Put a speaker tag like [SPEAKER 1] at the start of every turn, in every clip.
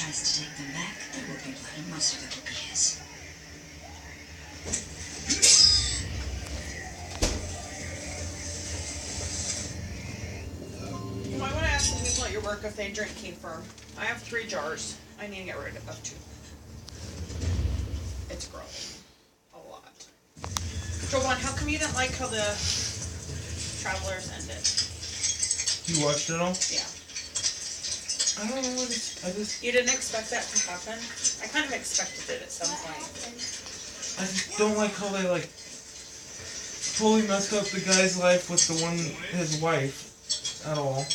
[SPEAKER 1] tries to take them back, there will be blood, and most of it will be his.
[SPEAKER 2] You might want to ask some people at your work if they drink kefir. I have 3 jars. I need to get rid of 2. It's growing a lot. Jovan, how come you didn't like how the Travelers ended?
[SPEAKER 3] You watched it all?
[SPEAKER 2] Yeah.
[SPEAKER 3] I don't know. I just.
[SPEAKER 2] You didn't expect that to happen? I kind of expected it at some point.
[SPEAKER 3] I just don't like how they like fully messed up the guy's life with his wife, at all.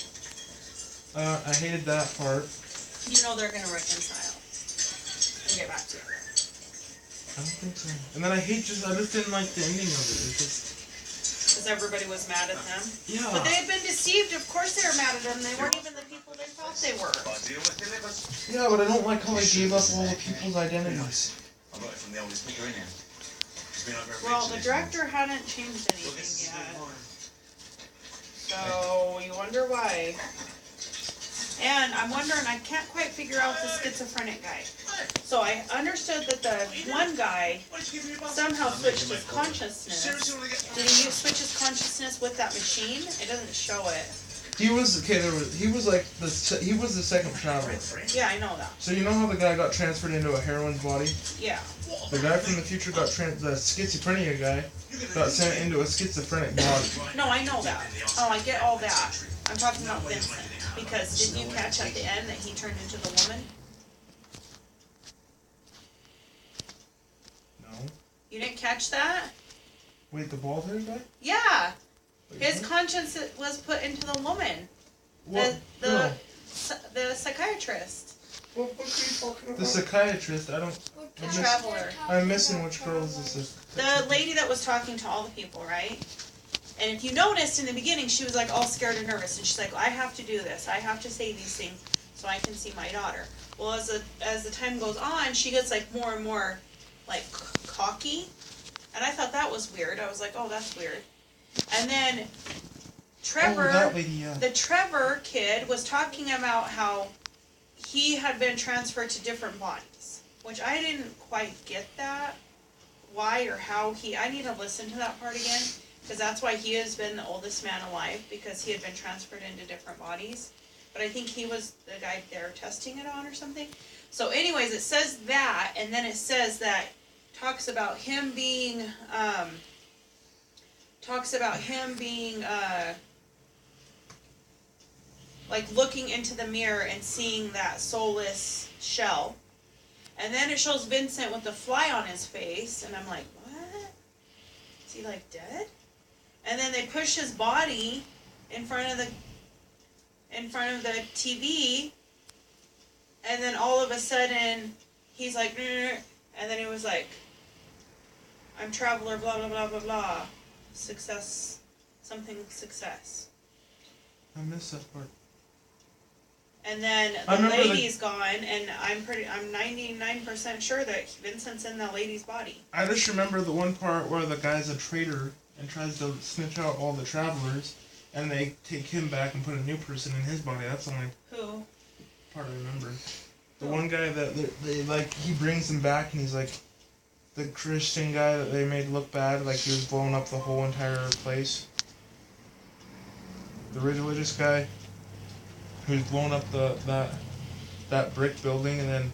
[SPEAKER 3] I hated that part.
[SPEAKER 2] You know they're gonna reconcile and get back together.
[SPEAKER 3] I don't think so. And then I just didn't like the ending of it. It's just.
[SPEAKER 2] Because everybody was mad at them.
[SPEAKER 3] Yeah.
[SPEAKER 2] But they had been deceived. Of course they were mad at them. They weren't even the people they thought they were.
[SPEAKER 3] Yeah, but I don't like how they gave up all the people's identities.
[SPEAKER 2] Well, the director hadn't changed anything yet. So, you wonder why. And I'm wondering, I can't quite figure out the schizophrenic guy. So I understood that the one guy somehow switched his consciousness. Did he switch his consciousness with that machine? It doesn't show it.
[SPEAKER 3] He was the second traveler.
[SPEAKER 2] Yeah, I know that.
[SPEAKER 3] So you know how the guy got transferred into a heroine's body?
[SPEAKER 2] Yeah.
[SPEAKER 3] The guy from the future the schizophrenia guy got sent into a schizophrenic body.
[SPEAKER 2] No, I know that. Oh, I get all that. I'm talking about Vincent. Because didn't you catch at the end that he turned into the woman?
[SPEAKER 3] No.
[SPEAKER 2] You didn't catch that?
[SPEAKER 3] Wait, the bald-haired guy?
[SPEAKER 2] Yeah.
[SPEAKER 3] Wait,
[SPEAKER 2] His
[SPEAKER 3] what?
[SPEAKER 2] conscience was put into the woman.
[SPEAKER 3] What?
[SPEAKER 2] The psychiatrist.
[SPEAKER 4] What book are you talking about?
[SPEAKER 3] The psychiatrist, I don't...
[SPEAKER 2] The traveler.
[SPEAKER 3] I'm missing which girl is this.
[SPEAKER 2] The lady that was talking to all the people, right? And if you noticed in the beginning, she was like all scared and nervous. And she's like, I have to do this. I have to say these things so I can see my daughter. Well, as the time goes on, she gets like more and more like cocky. And I thought that was weird. I was like, oh, that's weird. And then Trevor,
[SPEAKER 3] that lady, yeah.
[SPEAKER 2] the Trevor kid was talking about how he had been transferred to different bodies, which I didn't quite get that. Why or how I need to listen to that part again, because that's why he has been the oldest man alive, because he had been transferred into different bodies. But I think he was the guy they're testing it on or something. So anyways, it says that, and then it says that, talks about him being, like looking into the mirror and seeing that soulless shell. And then it shows Vincent with the fly on his face, and I'm like, what? Is he like dead? And then they push his body in front of the TV, and then all of a sudden he's like, and then he was like, I'm Traveler, blah blah blah blah blah, success, something success.
[SPEAKER 3] I missed that part.
[SPEAKER 2] And then the lady's gone, and I'm 99% sure that Vincent's in the lady's body.
[SPEAKER 3] I just remember the one part where the guy's a traitor and tries to snitch out all the travelers, and they take him back and put a new person in his body. That's the only
[SPEAKER 2] Who?
[SPEAKER 3] part I remember. The one guy that they like, he brings him back, and he's like the Christian guy that they made look bad, like he was blowing up the whole entire place. The religious guy who's blown up that brick building, and then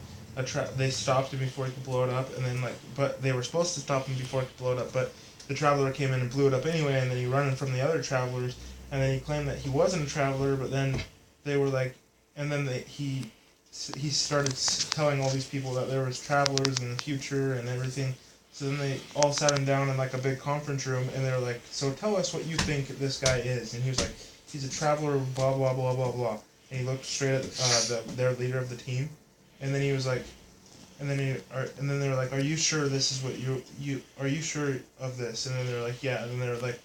[SPEAKER 3] they stopped him before he could blow it up, and then but they were supposed to stop him before he could blow it up, but the traveler came in and blew it up anyway, and then he running from the other travelers, and then he claimed that he wasn't a traveler, but then they were like, and then he started telling all these people that there was travelers in the future and everything. So then they all sat him down in like a big conference room, and they were like, so tell us what you think this guy is. And he was like, he's a traveler, blah blah blah blah blah. And he looked straight at their leader of the team, and then he was like, and then they were like, are you sure this is what you are you sure of this? And then they were like, yeah. And then they were like,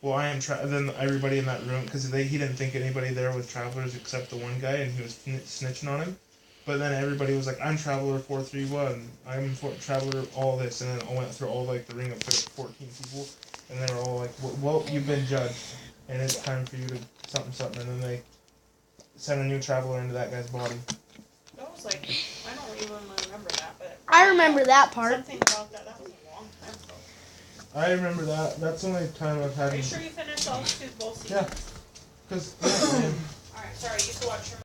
[SPEAKER 3] well, I am and then everybody in that room, because he didn't think anybody there was travelers except the one guy, and he was snitching on him. But then everybody was like, I'm Traveler 431, I'm Traveler all this, and then I went through all like the ring of 14 people, and they were all like, well, you've been judged, and it's time for you to something, and then they sent a new Traveler into that guy's body.
[SPEAKER 2] That was was like, I don't even remember that, but
[SPEAKER 5] I remember that part.
[SPEAKER 2] something about that. That was a long time ago.
[SPEAKER 3] I remember that. That's the only time I've had.
[SPEAKER 2] Are you sure you finished all both seasons?
[SPEAKER 3] Yeah. Cause yeah,
[SPEAKER 2] All right, sorry. You can watch your.